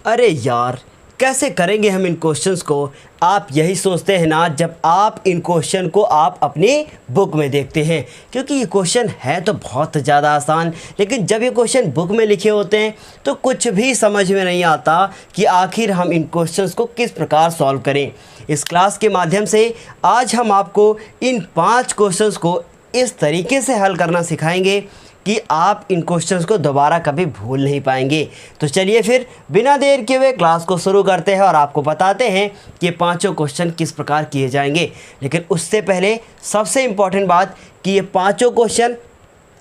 अरे यार, कैसे करेंगे हम इन क्वेश्चंस को। आप यही सोचते हैं ना जब आप इन क्वेश्चन को आप अपनी बुक में देखते हैं, क्योंकि ये क्वेश्चन है तो बहुत ज़्यादा आसान, लेकिन जब ये क्वेश्चन बुक में लिखे होते हैं तो कुछ भी समझ में नहीं आता कि आखिर हम इन क्वेश्चंस को किस प्रकार सॉल्व करें। इस क्लास के माध्यम से आज हम आपको इन 5 क्वेश्चंस को इस तरीके से हल करना सिखाएंगे कि आप इन क्वेश्चंस को दोबारा कभी भूल नहीं पाएंगे। तो चलिए फिर बिना देर किए हुए क्लास को शुरू करते हैं और आपको बताते हैं कि ये 5 क्वेश्चन किस प्रकार किए जाएंगे। लेकिन उससे पहले सबसे इम्पॉर्टेंट बात कि ये 5 क्वेश्चन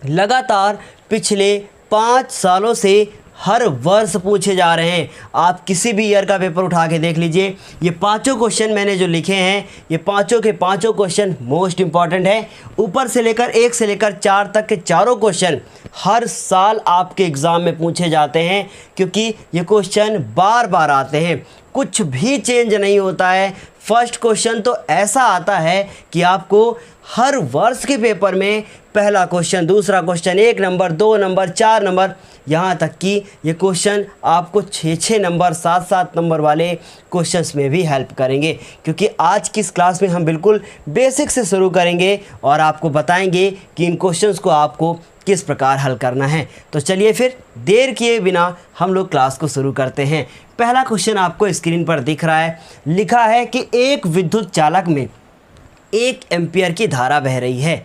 लगातार पिछले 5 सालों से हर वर्ष पूछे जा रहे हैं। आप किसी भी ईयर का पेपर उठा के देख लीजिए, ये 5 क्वेश्चन मैंने जो लिखे हैं ये 5 के 5 क्वेश्चन मोस्ट इम्पॉर्टेंट है। ऊपर से लेकर 1 से लेकर 4 तक के चारों क्वेश्चन हर साल आपके एग्ज़ाम में पूछे जाते हैं, क्योंकि ये क्वेश्चन बार बार आते हैं, कुछ भी चेंज नहीं होता है। फर्स्ट क्वेश्चन तो ऐसा आता है कि आपको हर वर्ष के पेपर में पहला क्वेश्चन, दूसरा क्वेश्चन 1 नंबर, 2 नंबर, 4 नंबर, यहाँ तक कि ये क्वेश्चन आपको 6-6 नंबर, 7-7 नंबर वाले क्वेश्चंस में भी हेल्प करेंगे। क्योंकि आज की इस क्लास में हम बिल्कुल बेसिक से शुरू करेंगे और आपको बताएंगे कि इन क्वेश्चंस को आपको किस प्रकार हल करना है। तो चलिए फिर देर किए बिना हम लोग क्लास को शुरू करते हैं। पहला क्वेश्चन आपको स्क्रीन पर दिख रहा है, लिखा है कि एक विद्युत चालक में 1 एम्पियर की धारा बह रही है।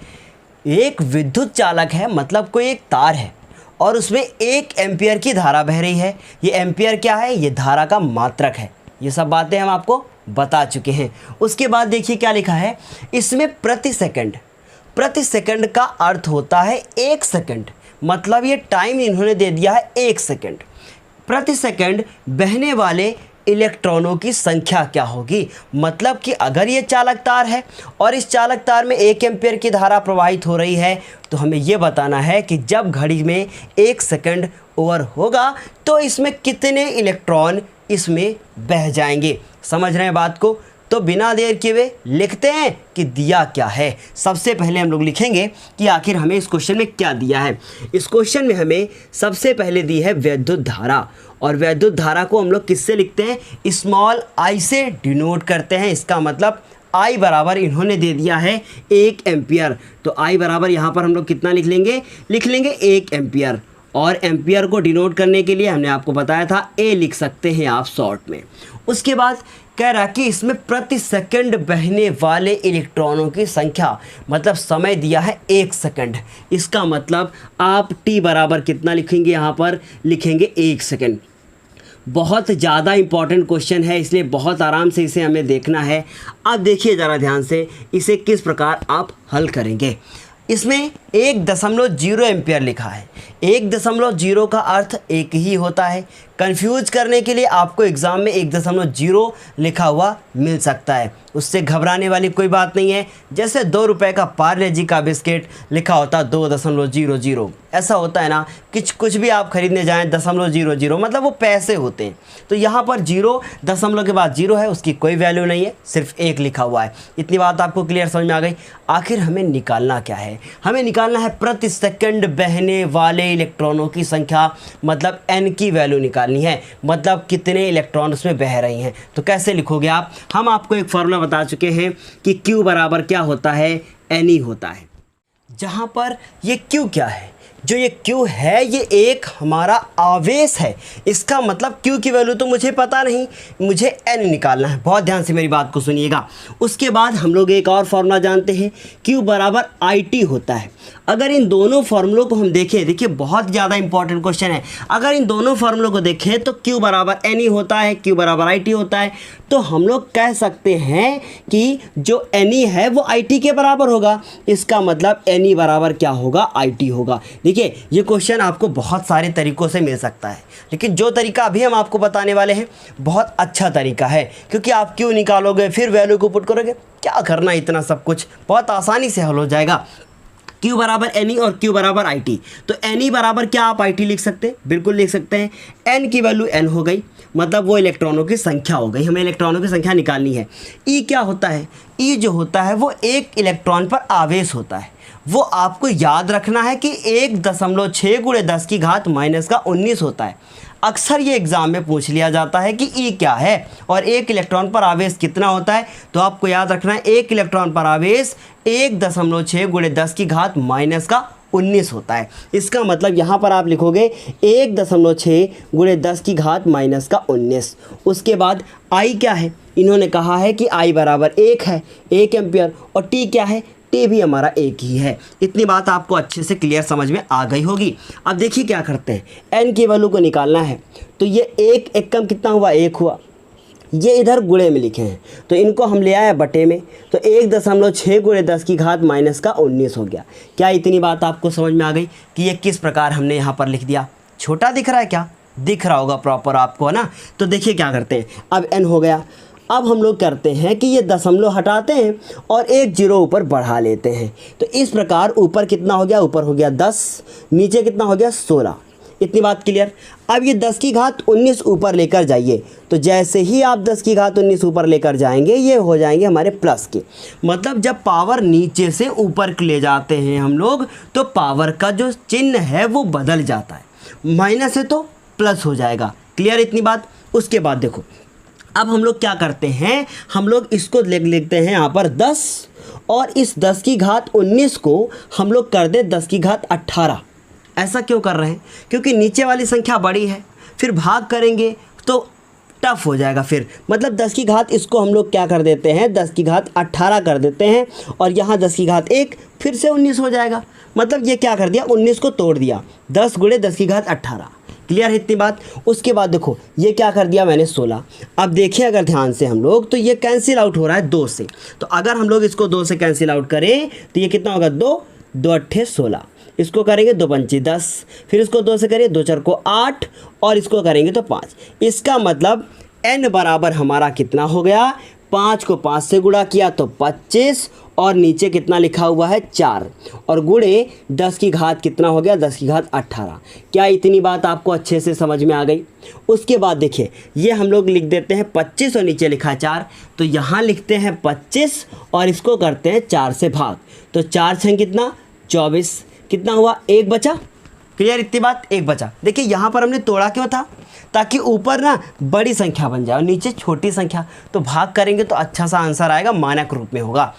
एक विद्युत चालक है मतलब कोई एक तार है और उसमें 1 एम्पियर की धारा बह रही है। ये एम्पियर क्या है? ये धारा का मात्रक है। ये सब बातें हम आपको बता चुके हैं। उसके बाद देखिए क्या लिखा है, इसमें प्रति सेकंड का अर्थ होता है 1 सेकंड, मतलब ये टाइम इन्होंने दे दिया है 1 सेकंड। प्रति सेकंड बहने वाले इलेक्ट्रॉनों की संख्या क्या होगी? मतलब कि अगर ये चालक तार है और इस चालक तार में 1 एम्पियर की धारा प्रवाहित हो रही है तो हमें ये बताना है कि जब घड़ी में 1 सेकंड ओवर होगा तो इसमें कितने इलेक्ट्रॉन इसमें बह जाएंगे। समझ रहे हैं बात को? तो बिना देर किए हुए लिखते हैं कि दिया क्या है। सबसे पहले हम लोग लिखेंगे कि आखिर हमें इस क्वेश्चन में क्या दिया है। इस क्वेश्चन में हमें सबसे पहले दी है विद्युत धारा, और विद्युत धारा को हम लोग किससे लिखते हैं? स्मॉल आई से डिनोट करते हैं। इसका मतलब आई बराबर इन्होंने दे दिया है 1 एम्पियर, तो आई बराबर यहाँ पर हम लोग कितना लिख लेंगे? 1 एम्पियर। और एम्पियर को डिनोट करने के लिए हमने आपको बताया था ए लिख सकते हैं आप शॉर्ट में। उसके बाद कह रहा कि इसमें प्रति सेकंड बहने वाले इलेक्ट्रॉनों की संख्या, मतलब समय दिया है 1 सेकंड। इसका मतलब आप टी बराबर कितना लिखेंगे? यहाँ पर लिखेंगे 1 सेकंड। बहुत ज़्यादा इम्पॉर्टेंट क्वेश्चन है, इसलिए बहुत आराम से इसे हमें देखना है। अब देखिए ज़रा ध्यान से इसे किस प्रकार आप हल करेंगे। इसमें 1.0 एम्पियर लिखा है। 1.0 का अर्थ एक ही होता है। कंफ्यूज करने के लिए आपको एग्ज़ाम में 1.0 लिखा हुआ मिल सकता है, उससे घबराने वाली कोई बात नहीं है। जैसे 2 रुपये का पार्ले जी का बिस्किट लिखा होता 2.00, ऐसा होता है ना कि कुछ भी आप खरीदने जाएं 0.00 मतलब वो पैसे होते हैं। तो यहाँ पर 0 दशमलव के बाद 0 है, उसकी कोई वैल्यू नहीं है, सिर्फ 1 लिखा हुआ है। इतनी बात आपको क्लियर समझ में आ गई। आखिर हमें निकालना क्या है? हमें निकालना है प्रति सेकंड बहने वाले इलेक्ट्रॉनों की संख्या, मतलब एन की वैल्यू निकालनी है, मतलब कितने इलेक्ट्रॉन उसमें बह रही हैं। तो कैसे लिखोगे आप? हम आपको एक फार्मूला बता चुके हैं कि Q बराबर क्या होता है? NE होता है। जहाँ पर ये Q क्या है? जो ये Q है ये एक हमारा आवेश है। इसका मतलब Q की वैल्यू तो मुझे पता नहीं, मुझे N निकालना है। बहुत ध्यान से मेरी बात को सुनिएगा। उसके बाद हम लोग एक और फार्मूला जानते हैं, Q बराबर IT होता है। अगर इन दोनों फार्मूलों को हम देखें, देखिए बहुत ज़्यादा इंपॉर्टेंट क्वेश्चन है। अगर इन दोनों फार्मूलों को देखें तो Q बराबर NE होता है, Q बराबर IT होता है। तो हम लोग कह सकते हैं कि जो NE है वो IT के बराबर होगा। इसका मतलब NE बराबर क्या होगा? IT होगा। देखिए ये क्वेश्चन आपको बहुत सारे तरीक़ों से मिल सकता है, लेकिन जो तरीका अभी हम आपको बताने वाले हैं बहुत अच्छा तरीका है, क्योंकि आप Q निकालोगे फिर वैल्यू को पुट करोगे, क्या करना इतना सब कुछ, बहुत आसानी से हल हो जाएगा। Q बराबर NE और Q बराबर IT। तो NE बराबर क्या आप IT लिख सकते हैं? बिल्कुल लिख सकते हैं। N की वैल्यू N हो गई, मतलब वो इलेक्ट्रॉनों की संख्या हो गई। हमें इलेक्ट्रॉनों की संख्या निकालनी है। E क्या होता है? E जो होता है वो एक इलेक्ट्रॉन पर आवेश होता है। वो आपको याद रखना है कि 1.6 × 10⁻⁻19 होता है। अक्सर ये एग्ज़ाम में पूछ लिया जाता है कि ई क्या है और एक इलेक्ट्रॉन पर आवेश कितना होता है। तो आपको याद रखना है एक इलेक्ट्रॉन पर आवेश 1.6 गुणे 10 की घात माइनस का 19 होता है। इसका मतलब यहाँ पर आप लिखोगे 1.6 गुणे 10 की घात माइनस का 19। उसके बाद आई क्या है, इन्होंने कहा है कि आई बराबर 1 है, 1 एम्पियर, और टी क्या है, टी भी हमारा एक ही है। इतनी बात आपको अच्छे से क्लियर समझ में आ गई होगी। अब देखिए क्या करते हैं, एन की वैल्यू को निकालना है। तो ये एक एकम कितना हुआ, 1 हुआ। ये इधर गुणे में लिखे हैं तो इनको हम ले आए बटे में, तो 1.6 गुणे 10 की घात माइनस का 19 हो गया। क्या इतनी बात आपको समझ में आ गई कि ये किस प्रकार हमने यहाँ पर लिख दिया। छोटा दिख रहा है, क्या दिख रहा होगा प्रॉपर आपको, है ना। तो देखिए क्या करते हैं, अब n हो गया। अब हम लोग करते हैं कि ये दशमलव हटाते हैं और एक जीरो ऊपर बढ़ा लेते हैं। तो इस प्रकार ऊपर कितना हो गया, ऊपर हो गया 10, नीचे कितना हो गया 16। इतनी बात क्लियर। अब ये 10 की घात 19 ऊपर लेकर जाइए, तो जैसे ही आप 10 की घात 19 ऊपर लेकर जाएंगे ये हो जाएंगे हमारे प्लस के। मतलब जब पावर नीचे से ऊपर ले जाते हैं हम लोग तो पावर का जो चिन्ह है वो बदल जाता है, माइनस है तो प्लस हो जाएगा। क्लियर इतनी बात। उसके बाद देखो अब हम लोग क्या करते हैं, हम लोग इसको लिखते हैं यहाँ पर 10 और इस 10 की घात 19 को हम लोग कर दें 10 की घात 18। ऐसा क्यों कर रहे हैं, क्योंकि नीचे वाली संख्या बड़ी है, फिर भाग करेंगे तो टफ हो जाएगा। फिर मतलब 10 की घात इसको हम लोग क्या कर देते हैं, 10 की घात 18 कर देते हैं और यहाँ 10 की घात 1 फिर से 19 हो जाएगा। मतलब ये क्या कर दिया, 19 को तोड़ दिया, 10 गुणे 10 की घात 18। क्लियर है इतनी बात। उसके बाद देखो ये क्या कर दिया मैंने 16। अब देखिए अगर ध्यान से हम लोग तो ये कैंसिल आउट हो रहा है 2 से। तो अगर हम लोग इसको 2 से कैंसिल आउट करें तो ये कितना होगा, 2 2 अट्ठे 16। इसको करेंगे 2 पंचे 10, फिर इसको 2 से करिए 2 4 को 8 और इसको करेंगे तो 5। इसका मतलब n बराबर हमारा कितना हो गया, 5 को 5 से गुणा किया तो 25 और नीचे कितना लिखा हुआ है 4 और गुणे 10 की घात कितना हो गया, 10 की घात 18। क्या इतनी बात आपको अच्छे से समझ में आ गई। उसके बाद देखिए ये हम लोग लिख देते हैं 25 और नीचे लिखा है 4, तो यहाँ लिखते हैं 25 और इसको करते हैं 4 से भाग, तो 4 छंग कितना 24, कितना हुआ 1 बचा। क्लियर इतनी बात, 1 बचा। देखिए यहाँ पर हमने तोड़ा क्यों था, ताकि ऊपर ना बड़ी संख्या बन जाए और नीचे छोटी संख्या, तो भाग करेंगे तो अच्छा सा आंसर आएगा, मानक रूप में होगा।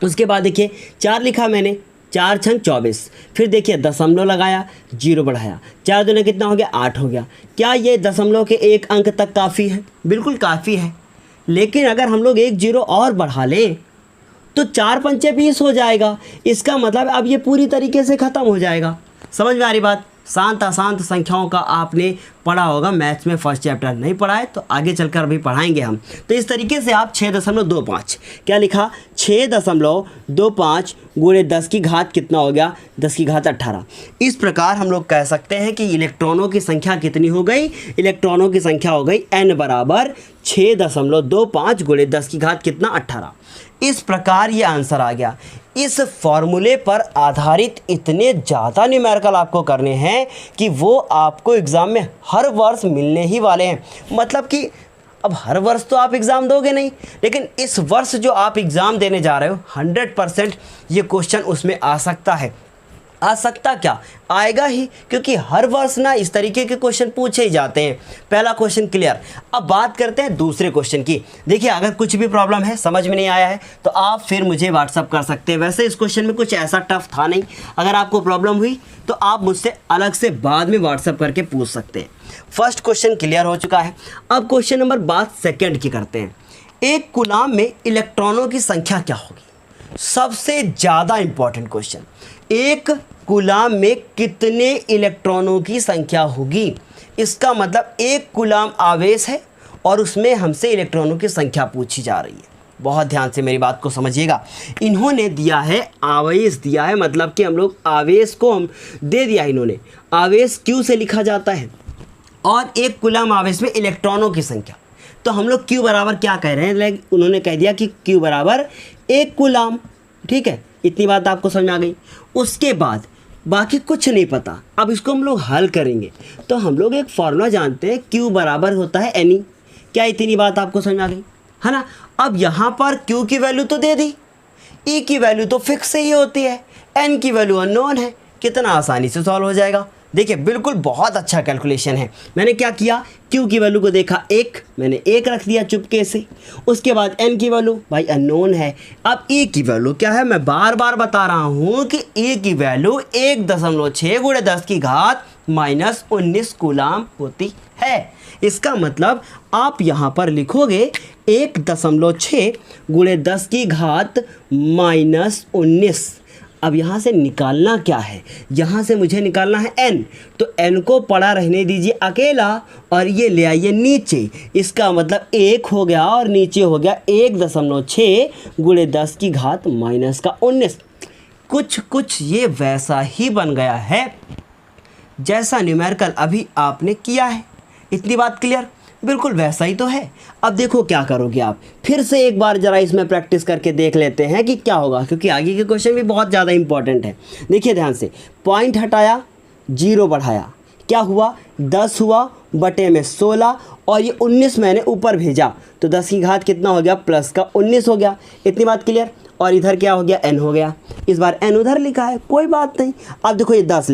उसके बाद देखिए 4 लिखा मैंने, 4 छंग 24, फिर देखिए दशमलव लगाया, जीरो बढ़ाया, 4 दूने कितना हो गया 8 हो गया। क्या ये दशमलव के एक अंक तक काफ़ी है, बिल्कुल काफ़ी है। लेकिन अगर हम लोग एक जीरो और बढ़ा लें तो 4 पंचे 20 हो जाएगा। इसका मतलब अब ये पूरी तरीके से ख़त्म हो जाएगा। समझ में आ रही बात। शांत अशांत संख्याओं का आपने पढ़ा होगा मैथ्स में, फर्स्ट चैप्टर नहीं पढ़ा है तो आगे चलकर अभी पढ़ाएंगे हम। तो इस तरीके से आप 6.25 क्या लिखा, 6.25 गुणे 10 की घात कितना हो गया, 10 की घात 18। इस प्रकार हम लोग कह सकते हैं कि इलेक्ट्रॉनों की संख्या कितनी हो गई, इलेक्ट्रॉनों की संख्या हो गई n बराबर 6.25 गुणे 10 की घात कितना 18। इस प्रकार ये आंसर आ गया। इस फॉर्मूले पर आधारित इतने ज़्यादा न्यूमेरिकल आपको करने हैं कि वो आपको एग्ज़ाम में हर वर्ष मिलने ही वाले हैं। मतलब कि अब हर वर्ष तो आप एग्ज़ाम दोगे नहीं, लेकिन इस वर्ष जो आप एग्ज़ाम देने जा रहे हो 100% ये क्वेश्चन उसमें आ सकता है। आ सकता क्या, आएगा ही, क्योंकि हर वर्ष ना इस तरीके के क्वेश्चन पूछे ही जाते हैं। पहला क्वेश्चन क्लियर। अब बात करते हैं दूसरे क्वेश्चन की। देखिए अगर कुछ भी प्रॉब्लम है, समझ में नहीं आया है तो आप फिर मुझे व्हाट्सअप कर सकते हैं। वैसे इस क्वेश्चन में कुछ ऐसा टफ था नहीं, अगर आपको प्रॉब्लम हुई तो आप मुझसे अलग से बाद में व्हाट्सअप करके पूछ सकते हैं। फर्स्ट क्वेश्चन क्लियर हो चुका है। अब क्वेश्चन नंबर बात सेकेंड की करते हैं। एक कूलाम में इलेक्ट्रॉनों की संख्या क्या होगी, सबसे ज़्यादा इंपॉर्टेंट क्वेश्चन। एक कूलाम में कितने इलेक्ट्रॉनों की संख्या होगी, इसका मतलब एक कूलाम आवेश है और उसमें हमसे इलेक्ट्रॉनों की संख्या पूछी जा रही है। बहुत ध्यान से मेरी बात को समझिएगा। इन्होंने दिया है आवेश, दिया है मतलब कि हम लोग आवेश को हम दे दिया, इन्होंने आवेश Q से लिखा जाता है और एक कूलाम आवेश में इलेक्ट्रॉनों की संख्या, तो हम लोग Q बराबर क्या कह रहे हैं, उन्होंने कह दिया कि Q बराबर एक कूलाम। ठीक है, इतनी बात आपको समझ में आ गई। उसके बाद बाकी कुछ नहीं पता, अब इसको हम लोग हल करेंगे तो हम लोग एक फॉर्मूला जानते हैं, Q बराबर होता है Ne। क्या इतनी बात आपको समझ में आ गई, है ना। अब यहाँ पर Q की वैल्यू तो दे दी, E की वैल्यू तो फिक्स ही होती है, N की वैल्यू अननोन है, कितना आसानी से सॉल्व हो जाएगा। देखिए बिल्कुल बहुत अच्छा कैलकुलेशन है। मैंने क्या किया, Q की वैल्यू को देखा 1, मैंने 1 रख दिया चुपके से। उसके बाद N की वैल्यू भाई अननोन है। अब E की वैल्यू क्या है, मैं बार बार बता रहा हूँ कि E की वैल्यू 1.6 × 10 की घात -19 कूलाम होती है। इसका मतलब आप यहाँ पर लिखोगे 1.6 × 10 की घात -19। अब यहाँ से निकालना क्या है, यहाँ से मुझे निकालना है n, तो n को पड़ा रहने दीजिए अकेला और ये ले आइए नीचे। इसका मतलब 1 हो गया और नीचे हो गया 1.6 × 10 की घात -19। कुछ ये वैसा ही बन गया है जैसा न्यूमेरिकल अभी आपने किया है। इतनी बात क्लियर, बिल्कुल वैसा ही तो है। अब देखो क्या करोगे आप, फिर से एक बार ज़रा इसमें प्रैक्टिस करके देख लेते हैं कि क्या होगा, क्योंकि आगे के क्वेश्चन भी बहुत ज़्यादा इंपॉर्टेंट है। देखिए ध्यान से, पॉइंट हटाया, 0 बढ़ाया, क्या हुआ 10 हुआ बटे में 16 और ये 19 मैंने ऊपर भेजा, तो 10 की घात कितना हो गया, प्लस का 19 हो गया। इतनी बात क्लियर। और इधर क्या हो गया, n हो गया। इस बार n उधर लिखा है, कोई बात नहीं। अब देखो ये 10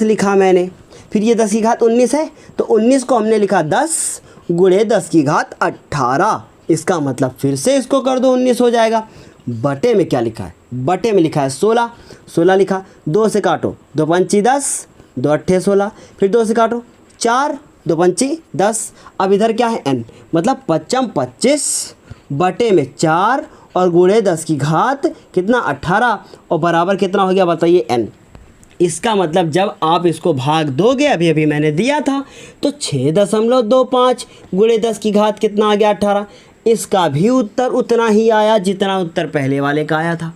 लिखा मैंने, फिर ये 10 की घात 19 है, तो 19 को हमने लिखा 10 × 10 की घात 18। इसका मतलब फिर से इसको कर दो, 19 हो जाएगा। बटे में क्या लिखा है, बटे में लिखा है 16 लिखा, 2 से काटो, 2 पंची 10, 2 अट्ठे 16, फिर 2 से काटो 4, 2 पंची 10। अब इधर क्या है n, मतलब 25 बटे में 4 और × 10 की घात कितना 18 और बराबर कितना हो गया बताइए n। इसका मतलब जब आप इसको भाग दोगे, अभी मैंने दिया था, तो 6.25 × 10 की घात कितना आ गया 18। इसका भी उत्तर उतना ही आया जितना उत्तर पहले वाले का आया था।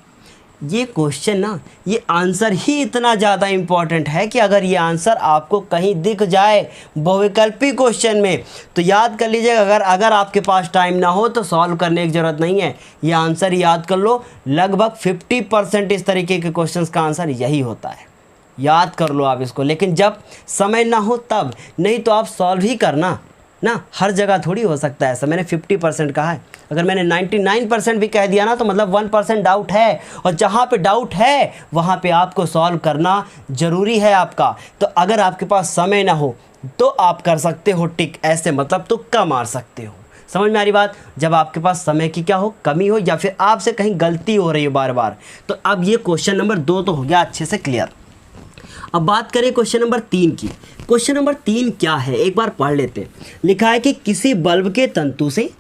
ये क्वेश्चन ना, ये आंसर ही इतना ज़्यादा इम्पॉर्टेंट है कि अगर ये आंसर आपको कहीं दिख जाए बहुविकल्पी क्वेश्चन में, तो याद कर लीजिएगा। अगर आपके पास टाइम ना हो तो सॉल्व करने की ज़रूरत नहीं है, ये आंसर याद कर लो। लगभग 50% इस तरीके के क्वेश्चंस का आंसर यही होता है, याद कर लो आप इसको। लेकिन जब समय ना हो तब, नहीं तो आप सॉल्व ही करना ना, हर जगह थोड़ी हो सकता है ऐसा। मैंने 50% कहा है, अगर मैंने 99% भी कह दिया ना तो मतलब 1% डाउट है, और जहाँ पे डाउट है वहाँ पे आपको सॉल्व करना ज़रूरी है आपका। तो अगर आपके पास समय ना हो तो आप कर सकते हो टिक, ऐसे मतलब तुक्का मार सकते हो। समझ में आ रही बात। जब आपके पास समय की क्या हो, कमी हो, या फिर आपसे कहीं गलती हो रही है बार बार। तो अब ये क्वेश्चन नंबर 2 तो हो गया अच्छे से क्लियर। अब बात करें क्वेश्चन नंबर 3 की। क्वेश्चन नंबर 3 क्या है, एक बार पढ़ लेते हैं। लिखा है कि किसी बल्ब के तंतु से,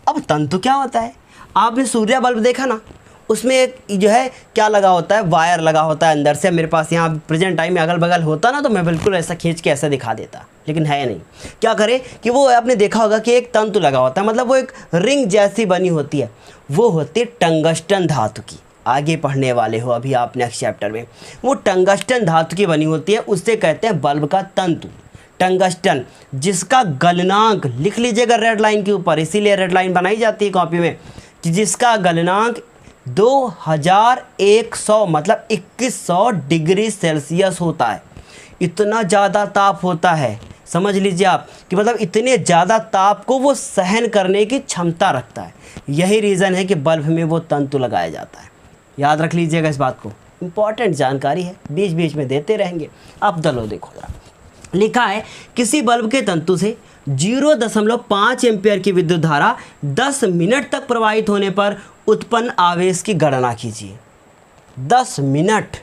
अब तंतु क्या होता है, आपने सूर्य बल्ब देखा ना, उसमें एक जो है क्या लगा होता है, वायर लगा होता है अंदर से। मेरे पास यहाँ प्रेजेंट टाइम में अगल बगल होता ना तो मैं बिल्कुल ऐसा खींच के ऐसा दिखा देता, लेकिन है नहीं। क्या करें कि वो आपने देखा होगा कि एक तंतु लगा होता है, मतलब वो एक रिंग जैसी बनी होती है, वो होती है टंगस्टन धातु की। आगे पढ़ने वाले हो अभी आप नेक्स्ट चैप्टर में, वो टंगस्टन धातु की बनी होती है, उससे कहते हैं बल्ब का तंतु। टंगस्टन जिसका गलनांक लिख लीजिएगा रेड लाइन के ऊपर, इसीलिए रेड लाइन बनाई जाती है कॉपी में, कि जिसका गलनांक 2100 मतलब 2100 डिग्री सेल्सियस होता है। इतना ज़्यादा ताप होता है, समझ लीजिए आप, कि मतलब इतने ज़्यादा ताप को वो सहन करने की क्षमता रखता है। यही रीज़न है कि बल्ब में वो तंतु लगाया जाता है। याद रख लीजिएगा इस बात को, इम्पॉर्टेंट जानकारी है, बीच बीच में देते रहेंगे। अब दलो देखो जरा, लिखा है किसी बल्ब के तंतु से 0.5 एम्पियर की विद्युत धारा 10 मिनट तक प्रवाहित होने पर उत्पन्न आवेश की गणना कीजिए। 10 मिनट,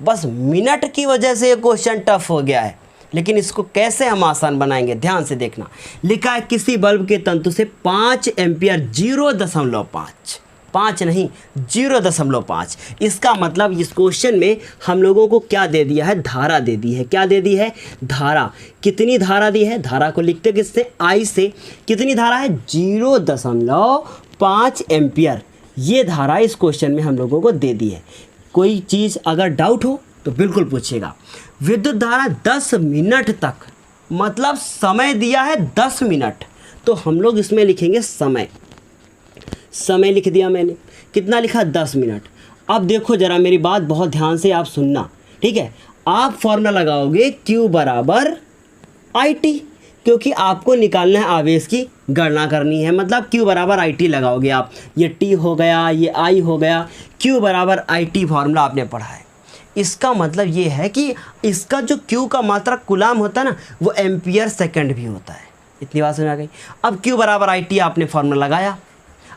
बस मिनट की वजह से ये क्वेश्चन टफ हो गया है, लेकिन इसको कैसे हम आसान बनाएंगे, ध्यान से देखना। लिखा है किसी बल्ब के तंतु से 5 एम्पियर 0.5, 5 नहीं 0.5। इसका मतलब इस क्वेश्चन में हम लोगों को क्या दे दिया है, धारा दे दी है। क्या दे दी है, धारा। कितनी धारा दी है, धारा को लिखते किससे, आई से। कितनी धारा है, 0.5 एम्पियर। ये धारा इस क्वेश्चन में हम लोगों को दे दी है। कोई चीज़ अगर डाउट हो तो बिल्कुल पूछिएगा। विद्युत धारा 10 मिनट तक, मतलब समय दिया है 10 मिनट, तो हम लोग इसमें लिखेंगे समय। समय लिख दिया मैंने, कितना लिखा, 10 मिनट। अब देखो जरा मेरी बात बहुत ध्यान से आप सुनना, ठीक है। आप फॉर्मूला लगाओगे Q बराबर IT, क्योंकि आपको निकालना है आवेश की गणना करनी है, मतलब Q बराबर IT लगाओगे आप। ये T हो गया, ये I हो गया, Q बराबर IT फॉर्मूला आपने पढ़ा है। इसका मतलब ये है कि इसका जो Q का मात्रक कूलाम होता है ना, वो एम्पियर सेकंड भी होता है। इतनी बात समझ आ गई। अब Q बराबर IT आपने फॉर्मूला लगाया।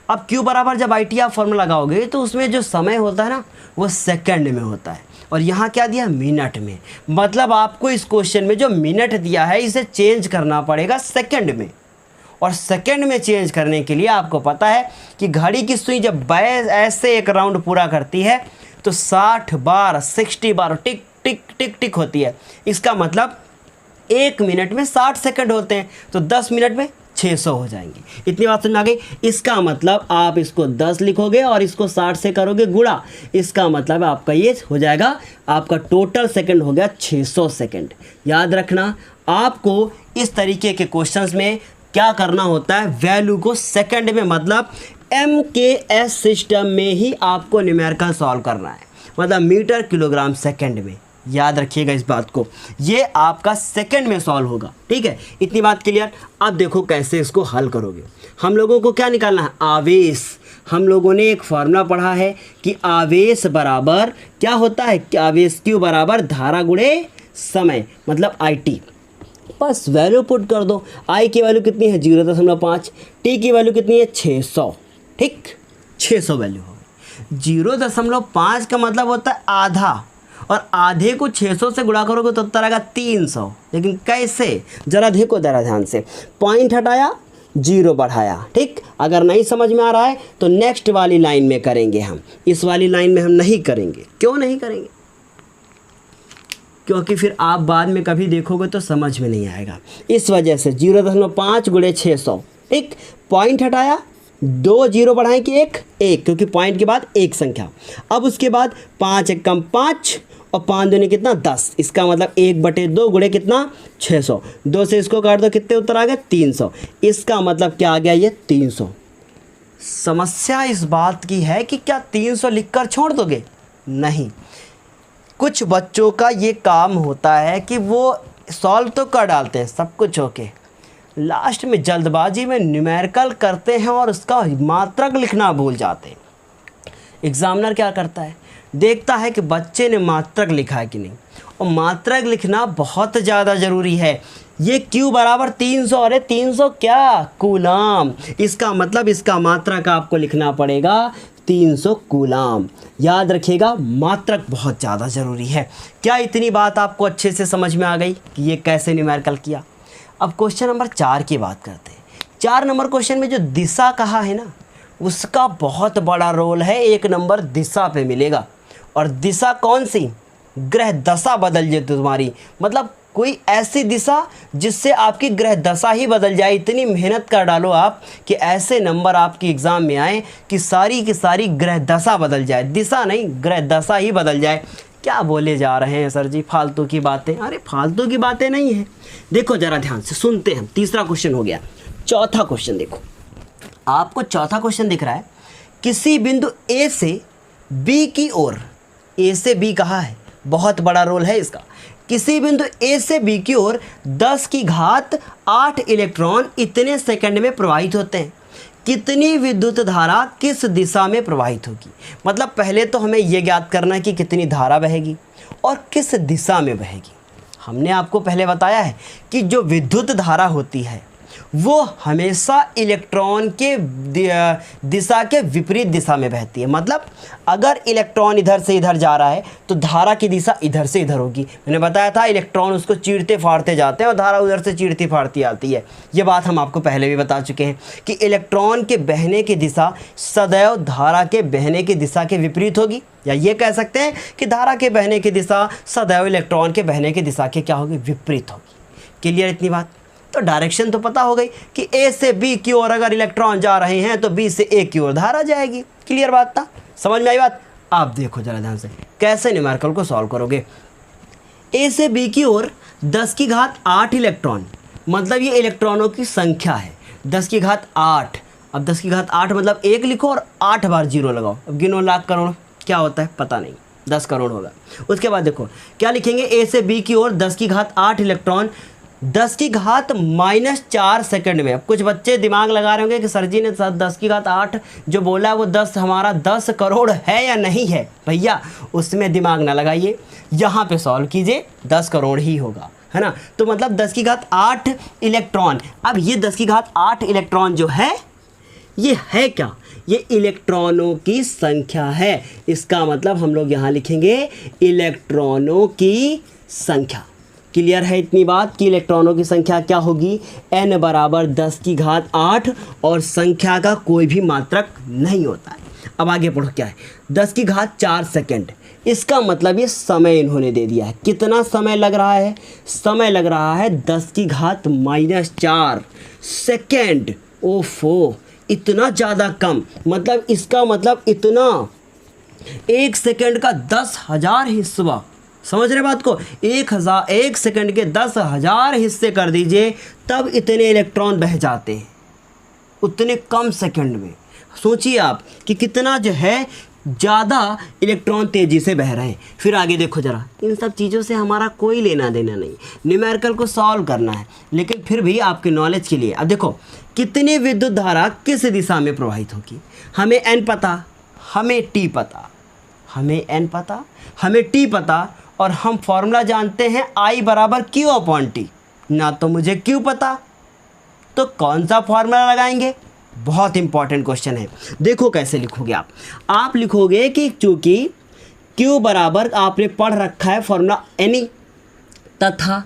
अब Q बराबर जब IT आप फॉर्मूला लगाओगे तो उसमें जो समय होता है ना, वो सेकंड में होता है, और यहाँ क्या दिया, मिनट में। मतलब आपको इस क्वेश्चन में जो मिनट दिया है इसे चेंज करना पड़ेगा सेकंड में, और सेकंड में चेंज करने के लिए आपको पता है कि घड़ी की सुई जब ऐसे एक राउंड पूरा करती है तो 60 बार 60 बार टिक टिक टिक टिक होती है। इसका मतलब 1 मिनट में 60 सेकंड होते हैं, तो 10 मिनट में 600 हो जाएंगे। इतनी बात समझ आ गई। इसका मतलब आप इसको 10 लिखोगे और इसको 60 से करोगे गुणा, इसका मतलब आपका ये हो जाएगा, आपका टोटल सेकंड हो गया 600 सेकंड। याद रखना, आपको इस तरीके के क्वेश्चंस में क्या करना होता है, वैल्यू को सेकंड में, मतलब MKS सिस्टम में ही आपको न्यूमेरिकल सॉल्व करना है, मतलब मीटर किलोग्राम सेकंड में। याद रखिएगा इस बात को, ये आपका सेकंड में सॉल्व होगा। ठीक है, इतनी बात क्लियर। अब देखो कैसे इसको हल करोगे। हम लोगों को क्या निकालना है, आवेश। हम लोगों ने एक फार्मूला पढ़ा है कि आवेश बराबर क्या होता है, कि आवेश Q बराबर धारा गुणे समय, मतलब IT। बस वैल्यू पुट कर दो। I की वैल्यू कितनी है, 0.5। T की वैल्यू कितनी है, 600। ठीक, 600 वैल्यू होगी। 0.5 का मतलब होता है आधा, और आधे को 600 से गुणा करोगे तो उत्तर आएगा 300। लेकिन कैसे, जरा देखो जरा ध्यान से। पॉइंट हटाया, 0 बढ़ाया। ठीक, अगर नहीं समझ में आ रहा है तो नेक्स्ट वाली लाइन में करेंगे हम, इस वाली लाइन में हम नहीं करेंगे। क्यों नहीं करेंगे, क्योंकि फिर आप बाद में कभी देखोगे तो समझ में नहीं आएगा। इस वजह से 0.5 गुणे 600। ठीक, पॉइंट हटाया, 2 0 बढ़ाएं कि 1 1, क्योंकि पॉइंट के बाद एक संख्या। अब उसके बाद 5 1 कम 5 और 5 दूनी कितना, 10। इसका मतलब 1/2 गुणे कितना, 600। 2 से इसको काट दो, कितने उत्तर आ गए, 300। इसका मतलब क्या आ गया, ये 300। समस्या इस बात की है कि क्या 300 लिखकर छोड़ दोगे, नहीं। कुछ बच्चों का ये काम होता है कि वो सॉल्व तो कर डालते हैं सब कुछ होके, लास्ट में जल्दबाजी में न्यूमेरिकल करते हैं और उसका मात्रक लिखना भूल जाते हैं। एग्जामिनर क्या करता है, देखता है कि बच्चे ने मात्रक लिखा है कि नहीं, और मात्रक लिखना बहुत ज़्यादा ज़रूरी है। ये Q बराबर 300, अरे 300 क्या, कूलाम। इसका मतलब इसका मात्रक आपको लिखना पड़ेगा 300 कूलाम। याद रखिएगा, मात्रक बहुत ज़्यादा ज़रूरी है। क्या इतनी बात आपको अच्छे से समझ में आ गई कि ये कैसे न्यूमेरिकल किया। अब क्वेश्चन नंबर 4 की बात करते हैं। 4 नंबर क्वेश्चन में जो दिशा कहा है ना, उसका बहुत बड़ा रोल है। 1 नंबर दिशा पे मिलेगा, और दिशा कौन सी, ग्रह दशा बदल जाए तुम्हारी, मतलब कोई ऐसी दिशा जिससे आपकी ग्रह दशा ही बदल जाए। इतनी मेहनत कर डालो आप कि ऐसे नंबर आपकी एग्ज़ाम में आए कि सारी की सारी ग्रह दशा बदल जाए, दिशा नहीं ग्रह दशा ही बदल जाए। क्या बोले जा रहे हैं सर जी, फालतू की बातें। अरे फालतू की बातें नहीं है, देखो ज़रा ध्यान से सुनते हैं। तीसरा क्वेश्चन हो गया। चौथा क्वेश्चन देखो, आपको चौथा क्वेश्चन दिख रहा है, किसी बिंदु A से B की ओर, A से B कहा है, बहुत बड़ा रोल है इसका। किसी बिंदु A से B की ओर 10 की घात 8 इलेक्ट्रॉन इतने सेकंड में प्रवाहित होते हैं। कितनी विद्युत धारा किस दिशा में प्रवाहित होगी। मतलब पहले तो हमें यह ज्ञात करना है कि कितनी धारा बहेगी और किस दिशा में बहेगी। हमने आपको पहले बताया है कि जो विद्युत धारा होती है वो हमेशा इलेक्ट्रॉन के दिशा के विपरीत दिशा में बहती है। मतलब अगर इलेक्ट्रॉन इधर से इधर जा रहा है तो धारा की दिशा इधर से इधर होगी। मैंने बताया था इलेक्ट्रॉन उसको चीरते फाड़ते जाते हैं और धारा उधर से चीरती फाड़ती आती है। ये बात हम आपको पहले भी बता चुके हैं कि इलेक्ट्रॉन के बहने की दिशा सदैव धारा के बहने की दिशा के विपरीत होगी, या ये कह सकते हैं कि धारा के बहने की दिशा सदैव इलेक्ट्रॉन के बहने की दिशा के क्या होगी, विपरीत होगी। क्लियर इतनी बात। तो डायरेक्शन तो पता हो गई कि A से B की ओर अगर इलेक्ट्रॉन जा रहे हैं तो B से A की ओर धारा जाएगी। क्लियर बात था, समझ में आई बात। आप देखो जरा ध्यान से कैसे न्यूमेरिकल को सॉल्व करोगे। A से B की ओर 10 की घात 8 इलेक्ट्रॉन, मतलब ये इलेक्ट्रॉनों की संख्या है 10 की घात 8। अब 10 की घात 8 मतलब 1 लिखो और 8 बार 0 लगाओ। अब गिनो लाख करोड़ क्या होता है पता नहीं, 10 करोड़ होगा। उसके बाद देखो क्या लिखेंगे, A से B की ओर 10 की घात 8 इलेक्ट्रॉन 10 की घात -4 सेकंड में। अब कुछ बच्चे दिमाग लगा रहे होंगे कि सर जी ने 10 की घात 8 जो बोला है वो 10 हमारा 10 करोड़ है या नहीं है। भैया उसमें दिमाग ना लगाइए, यहाँ पे सॉल्व कीजिए, 10 करोड़ ही होगा, है ना। तो मतलब 10 की घात 8 इलेक्ट्रॉन। अब ये 10 की घात 8 इलेक्ट्रॉन जो है ये है क्या, ये इलेक्ट्रॉनों की संख्या है। इसका मतलब हम लोग यहाँ लिखेंगे इलेक्ट्रॉनों की संख्या। क्लियर है इतनी बात कि इलेक्ट्रॉनों की संख्या क्या होगी, n बराबर 10 की घात 8 और संख्या का कोई भी मात्रक नहीं होता है। अब आगे पढ़ो क्या है, 10 की घात 4 सेकंड। इसका मतलब ये समय इन्होंने दे दिया है। कितना समय लग रहा है, समय लग रहा है 10 की घात -4 सेकंड। ओफो, इतना ज़्यादा कम, मतलब इसका मतलब इतना 1 सेकंड का 10,000 हिस्सा। समझ रहे बात को, 1 सेकंड के 10,000 हिस्से कर दीजिए तब इतने इलेक्ट्रॉन बह जाते हैं उतने कम सेकंड में। सोचिए आप कि कितना जो है ज़्यादा इलेक्ट्रॉन तेज़ी से बह रहे हैं। फिर आगे देखो ज़रा, इन सब चीज़ों से हमारा कोई लेना देना नहीं, न्यूमेरिकल को सॉल्व करना है, लेकिन फिर भी आपके नॉलेज के लिए। अब देखो कितनी विद्युत धारा किस दिशा में प्रवाहित होगी, हमें n पता, हमें t पता, हमें n पता, हमें t पता, और हम फॉर्मूला जानते हैं I बराबर Q/T। ना तो मुझे Q पता, तो कौन सा फॉर्मूला लगाएंगे। बहुत इंपॉर्टेंट क्वेश्चन है। देखो कैसे लिखोगे आप लिखोगे कि चूँकि Q बराबर आपने पढ़ रखा है फॉर्मूला NE, तथा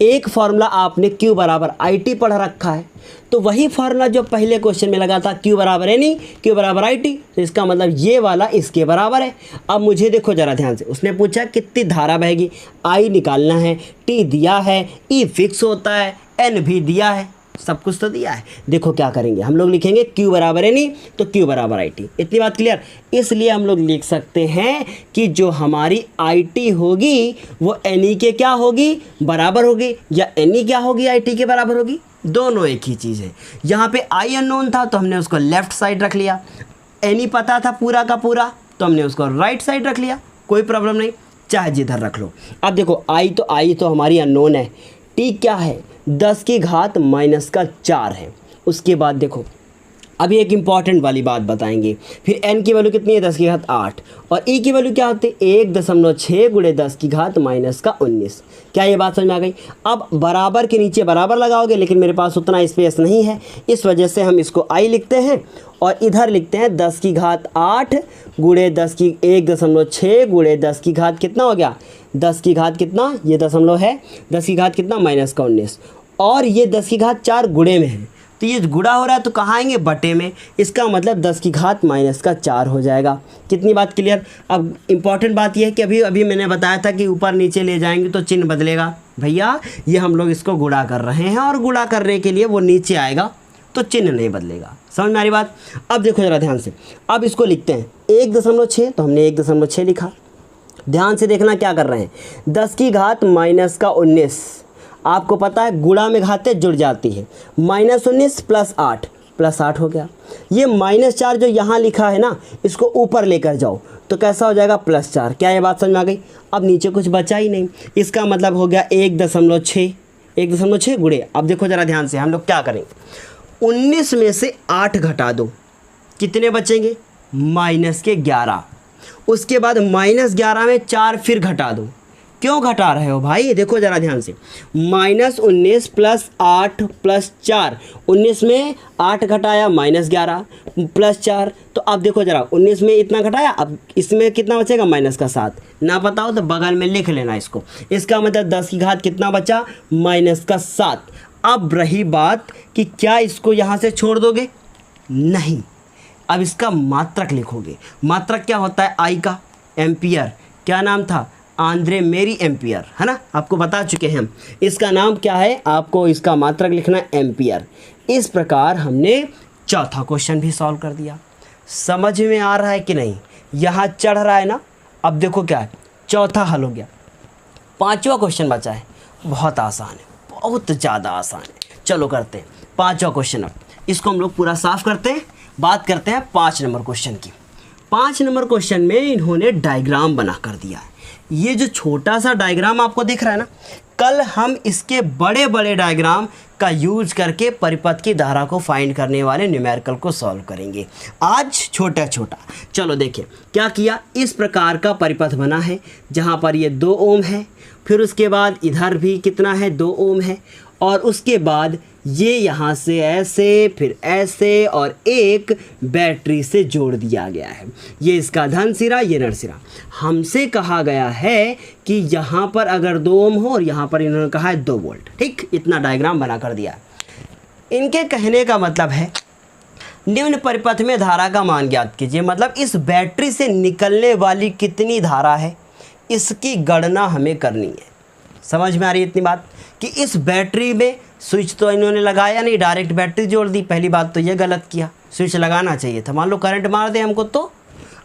एक फॉर्मूला आपने Q बराबर IT पढ़ रखा है, तो वही फार्मूला जो पहले क्वेश्चन में लगा था Q बराबर NE, Q बराबर IT, तो इसका मतलब ये वाला इसके बराबर है। अब मुझे देखो ज़रा ध्यान से, उसने पूछा कितनी धारा बहेगी, I निकालना है, T दिया है, E फिक्स होता है, N भी दिया है, सब कुछ तो दिया है। देखो क्या करेंगे, हम लोग लिखेंगे Q बराबर NE तो Q बराबर IT। इतनी बात क्लियर। इसलिए हम लोग लिख सकते हैं कि जो हमारी IT होगी वो NE के क्या होगी, बराबर होगी, या NE क्या होगी, IT के बराबर होगी। दोनों एक ही चीज़ है। यहाँ पे I अननोन था तो हमने उसको लेफ़्ट साइड रख लिया, NE पता था पूरा का पूरा तो हमने उसको राइट साइड रख लिया, कोई प्रॉब्लम नहीं, चाहे जिधर रख लो। अब देखो I तो हमारी अननोन है, T क्या है, 10 की घात -4 है। उसके बाद देखो अभी एक इम्पॉर्टेंट वाली बात बताएंगे, फिर n की वैल्यू कितनी है, 10 की घात 8, और e की वैल्यू क्या होती है, 1.6 गुणे 10 की घात -19। क्या ये बात समझ में आ गई। अब बराबर के नीचे बराबर लगाओगे, लेकिन मेरे पास उतना स्पेस नहीं है, इस वजह से हम इसको i लिखते हैं और इधर लिखते हैं 10 की घात 8 गुणे 10 की 1.6 गुणे 10 की घात कितना हो गया, 10 की घात कितना, ये दशमलव है, 10 की घात कितना -19, और ये 10 की घात 4 गुणे में है, तो ये गुणा हो रहा है तो कहाँ आएंगे, बटे में। इसका मतलब 10 की घात -4 हो जाएगा। कितनी बात क्लियर। अब इम्पॉर्टेंट बात यह है कि अभी मैंने बताया था कि ऊपर नीचे ले जाएंगे तो चिन्ह बदलेगा। भैया ये हम लोग इसको गुणा कर रहे हैं और गुणा करने के लिए वो नीचे आएगा तो चिन्ह नहीं बदलेगा। समझ में आ रही बात। अब देखो ज़रा ध्यान से, अब इसको लिखते हैं 1.6, तो हमने 1.6 लिखा। ध्यान से देखना क्या कर रहे हैं, 10 की घात -19, आपको पता है गुणा में घातें जुड़ जाती है, -19 + 8 हो गया। ये -4 जो यहाँ लिखा है ना, इसको ऊपर लेकर जाओ तो कैसा हो जाएगा, +4। क्या ये बात समझ में आ गई। अब नीचे कुछ बचा ही नहीं, इसका मतलब हो गया 1.6 गुणे। अब देखो ज़रा ध्यान से, हम लोग क्या करेंगे, 19 में से 8 घटा दो, कितने बचेंगे, -11। उसके बाद -11 में 4 फिर घटा दो। क्यों घटा रहे हो भाई, देखो ज़रा ध्यान से, -19 + 8 + 4, 19 में 8 घटाया -11 + 4, तो अब देखो ज़रा 19 में इतना घटाया, अब इसमें कितना बचेगा, -7। ना पता हो तो बगल में लिख लेना इसको। इसका मतलब 10 की घात कितना बचा, -7। अब रही बात कि क्या इसको यहाँ से छोड़ दोगे, नहीं, अब इसका मात्रक लिखोगे। मात्रक क्या होता है, I का, एम्पियर, क्या नाम था, आंद्रे मेरी एम्पियर, है ना, आपको बता चुके हैं हम। इसका नाम क्या है, आपको इसका मात्रक लिखना है एम्पियर। इस प्रकार हमने चौथा क्वेश्चन भी सॉल्व कर दिया। समझ में आ रहा है कि नहीं, यहाँ चढ़ रहा है ना। अब देखो क्या है, चौथा हल हो गया। पांचवा क्वेश्चन बचा है, बहुत आसान है, बहुत ज़्यादा आसान है। चलो करते हैं पांचवा क्वेश्चन। अब इसको हम लोग पूरा साफ करते हैं, बात करते हैं 5 नंबर क्वेश्चन की। 5 नंबर क्वेश्चन में इन्होंने डायग्राम बना कर दिया है। ये जो छोटा सा डायग्राम आपको दिख रहा है ना, कल हम इसके बड़े बड़े डायग्राम का यूज करके परिपथ की धारा को फाइंड करने वाले न्यूमेरिकल को सॉल्व करेंगे। आज छोटा छोटा। चलो देखिए क्या किया, इस प्रकार का परिपथ बना है जहाँ पर ये 2 ओम है, फिर उसके बाद इधर भी कितना है 2 ओम है, और उसके बाद ये यहाँ से ऐसे फिर ऐसे और एक बैटरी से जोड़ दिया गया है। ये इसका धन सिरा, ये ऋण सिरा। हमसे कहा गया है कि यहाँ पर अगर 2 ओम हो और यहाँ पर इन्होंने कहा है 2 वोल्ट। ठीक, इतना डायग्राम बना कर दिया। इनके कहने का मतलब है निम्न परिपथ में धारा का मान ज्ञात कीजिए, मतलब इस बैटरी से निकलने वाली कितनी धारा है इसकी गणना हमें करनी है। समझ में आ रही है इतनी बात कि इस बैटरी में स्विच तो इन्होंने लगाया नहीं, डायरेक्ट बैटरी जोड़ दी। पहली बात तो ये गलत किया, स्विच लगाना चाहिए था, मान लो करंट मार दे हमको तो।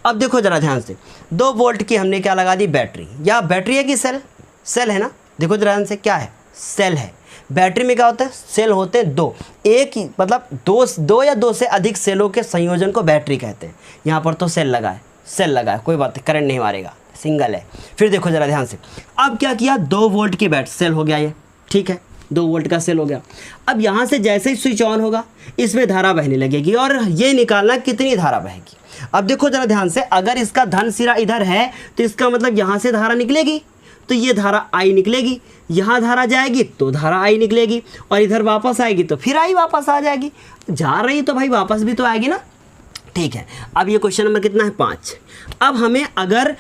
अब देखो ज़रा ध्यान से, 2 वोल्ट की हमने क्या लगा दी बैटरी, या बैटरी है कि सेल, सेल है ना, देखो ज़रा ध्यान से क्या है, सेल है। बैटरी में क्या होता है, सेल होते हैं 2, एक ही मतलब दो या 2 से अधिक सेलों के संयोजन को बैटरी कहते हैं। यहाँ पर तो सेल लगा है, सेल लगा है, कोई बात नहीं, करंट नहीं मारेगा, सिंगल है। फिर देखो ज़रा ध्यान से, अब क्या किया, 2 वोल्ट की बैटरी, सेल हो गया ये, ठीक है, 2 वोल्ट का सेल हो गया। अब यहाँ से जैसे ही स्विच ऑन होगा इसमें धारा बहने लगेगी और ये निकालना कितनी धारा बहेगी। अब देखो ज़रा ध्यान से, अगर इसका धन सिरा इधर है तो इसका मतलब यहाँ से धारा निकलेगी तो ये धारा आई निकलेगी, यहाँ धारा जाएगी तो धारा आई निकलेगी, और इधर वापस आएगी तो फिर आई वापस आ जाएगी। जा रही तो भाई वापस भी तो आएगी ना। ठीक है, अब ये क्वेश्चन नंबर कितना है, 5। अब हमें अगर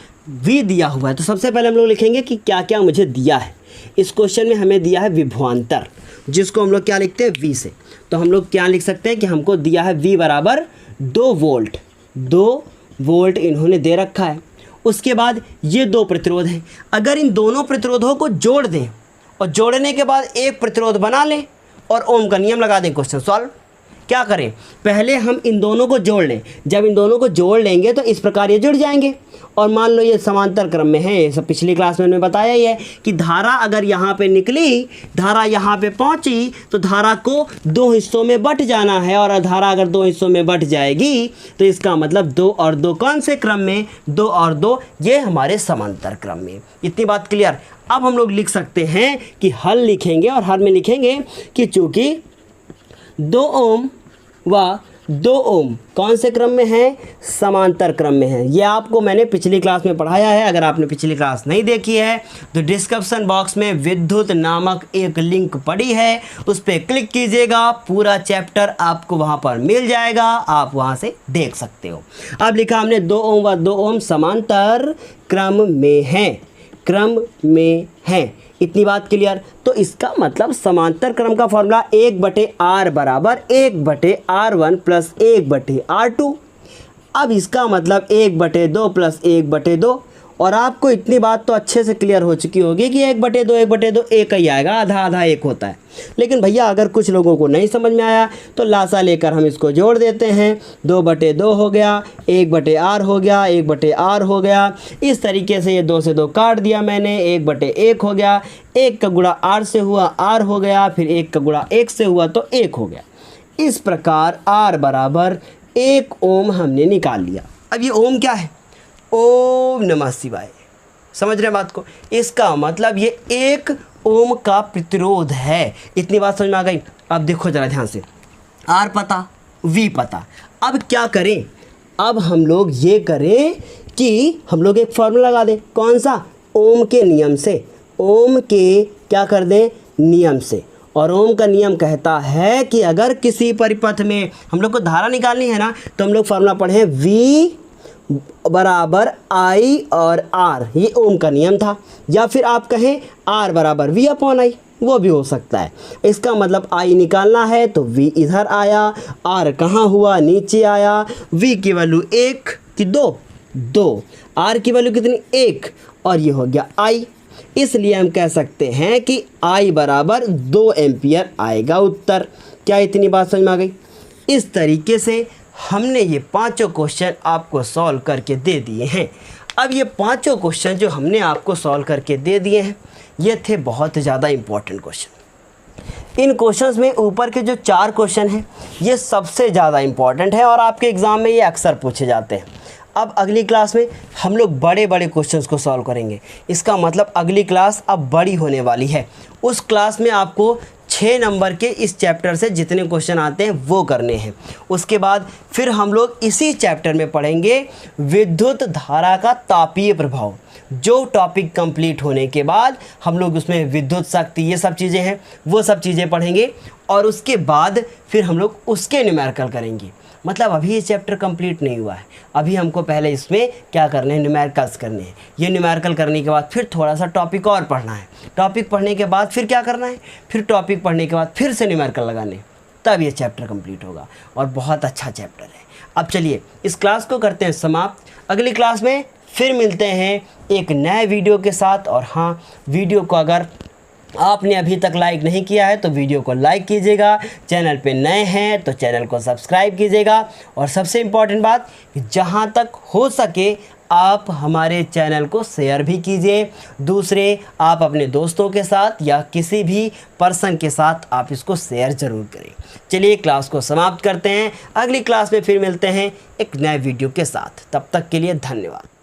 V दिया हुआ है तो सबसे पहले हम लोग लिखेंगे कि क्या क्या मुझे दिया है। इस क्वेश्चन में हमें दिया है विभवांतर, जिसको हम लोग क्या लिखते हैं V से, तो हम लोग क्या लिख सकते हैं कि हमको दिया है V बराबर 2 वोल्ट। 2 वोल्ट इन्होंने दे रखा है। उसके बाद ये 2 प्रतिरोध हैं, अगर इन दोनों प्रतिरोधों को जोड़ दें और जोड़ने के बाद एक प्रतिरोध बना लें और ओम का नियम लगा दें, क्वेश्चन सॉल्व। क्या करें, पहले हम इन दोनों को जोड़ लें, जब इन दोनों को जोड़ लेंगे तो इस प्रकार ये जुड़ जाएंगे। और मान लो ये समांतर क्रम में है, ये सब पिछली क्लास में मैंने बताया ही है कि धारा अगर यहाँ पे निकली, धारा यहाँ पे पहुँची तो धारा को 2 हिस्सों में बंट जाना है, और धारा अगर 2 हिस्सों में बंट जाएगी तो इसका मतलब 2 और 2 कौन से क्रम में, 2 और 2 ये हमारे समांतर क्रम में। इतनी बात क्लियर। अब हम लोग लिख सकते हैं कि हल लिखेंगे, और हल में लिखेंगे कि चूँकि 2 ओम व 2 ओम कौन से क्रम में है, समांतर क्रम में है। ये आपको मैंने पिछली क्लास में पढ़ाया है। अगर आपने पिछली क्लास नहीं देखी है तो डिस्क्रिप्शन बॉक्स में विद्युत नामक एक लिंक पड़ी है, उस पर क्लिक कीजिएगा, पूरा चैप्टर आपको वहाँ पर मिल जाएगा, आप वहाँ से देख सकते हो। अब लिखा हमने 2 ओम व 2 ओम समांतर क्रम में है, क्रम में है। इतनी बात क्लियर। तो इसका मतलब समांतर क्रम का फॉर्मूला 1/r बराबर 1/r1 प्लस 1/r2। अब इसका मतलब 1/2 प्लस 1/2, और आपको इतनी बात तो अच्छे से क्लियर हो चुकी होगी कि 1/2 1/2 एक ही आएगा, आधा आधा एक होता है। लेकिन भैया अगर कुछ लोगों को नहीं समझ में आया तो लासा लेकर हम इसको जोड़ देते हैं, 2/2 हो गया, 1/r हो गया, 1/r हो गया। इस तरीके से ये 2 से 2 काट दिया मैंने, 1/1 हो गया, 1 का गुणा r से हुआ r हो गया, फिर 1 का गुणा 1 से हुआ तो 1 हो गया। इस प्रकार r बराबर 1 ओम हमने निकाल लिया। अब ये ओम क्या है, ओम नमः शिवाय। समझ रहे हैं बात को, इसका मतलब ये 1 ओम का प्रतिरोध है। इतनी बात समझ में आ गई। अब देखो जरा ध्यान से, R पता, V पता। अब क्या करें, अब हम लोग ये करें कि हम लोग एक फॉर्मूला लगा दें। कौन सा, ओम के नियम से, ओम के क्या कर दें, नियम से। और ओम का नियम कहता है कि अगर किसी परिपथ में हम लोग को धारा निकालनी है ना, तो हम लोग फॉर्मूला पढ़े V बराबर I और R, ये ओम का नियम था। या फिर आप कहें R बराबर V/I, वो भी हो सकता है। इसका मतलब I निकालना है तो V इधर आया, R कहाँ हुआ, नीचे आया। V की वैल्यू 1 कि 2, R की वैल्यू कितनी, 1, और ये हो गया I। इसलिए हम कह सकते हैं कि I बराबर 2 एम्पियर आएगा उत्तर। क्या इतनी बात समझ में आ गई। इस तरीके से हमने ये 5 क्वेश्चन आपको सॉल्व करके दे दिए हैं। अब ये 5 क्वेश्चन जो हमने आपको सॉल्व करके दे दिए हैं, ये थे बहुत ज़्यादा इम्पोर्टेंट क्वेश्चन। इन क्वेश्चंस में ऊपर के जो 4 क्वेश्चन हैं ये सबसे ज़्यादा इम्पॉर्टेंट है और आपके एग्ज़ाम में ये अक्सर पूछे जाते हैं। अब अगली क्लास में हम लोग बड़े बड़े क्वेश्चंस को सॉल्व करेंगे। इसका मतलब अगली क्लास अब बड़ी होने वाली है। उस क्लास में आपको 6 नंबर के इस चैप्टर से जितने क्वेश्चन आते हैं वो करने हैं। उसके बाद फिर हम लोग इसी चैप्टर में पढ़ेंगे विद्युत धारा का तापीय प्रभाव। जो टॉपिक कंप्लीट होने के बाद हम लोग उसमें विद्युत शक्ति, ये सब चीज़ें हैं, वो सब चीज़ें पढ़ेंगे और उसके बाद फिर हम लोग उसके न्यूमेरिकल करेंगे। मतलब अभी ये चैप्टर कंप्लीट नहीं हुआ है, अभी हमको पहले इसमें क्या करने हैं, न्यूमेरिकल्स करने हैं। ये न्यूमेरिकल करने के बाद फिर थोड़ा सा टॉपिक और पढ़ना है। टॉपिक पढ़ने के बाद फिर क्या करना है, फिर टॉपिक पढ़ने के बाद फिर से न्यूमेरिकल लगाने, तब ये चैप्टर कंप्लीट होगा और बहुत अच्छा चैप्टर है। अब चलिए इस क्लास को करते हैं समाप्त। अगली क्लास में फिर मिलते हैं एक नए वीडियो के साथ। और हाँ, वीडियो को अगर आपने अभी तक लाइक नहीं किया है तो वीडियो को लाइक कीजिएगा, चैनल पे नए हैं तो चैनल को सब्सक्राइब कीजिएगा और सबसे इम्पॉर्टेंट बात कि जहाँ तक हो सके आप हमारे चैनल को शेयर भी कीजिए। दूसरे आप अपने दोस्तों के साथ या किसी भी पर्सन के साथ आप इसको शेयर ज़रूर करें। चलिए क्लास को समाप्त करते हैं। अगली क्लास में फिर मिलते हैं एक नए वीडियो के साथ। तब तक के लिए धन्यवाद।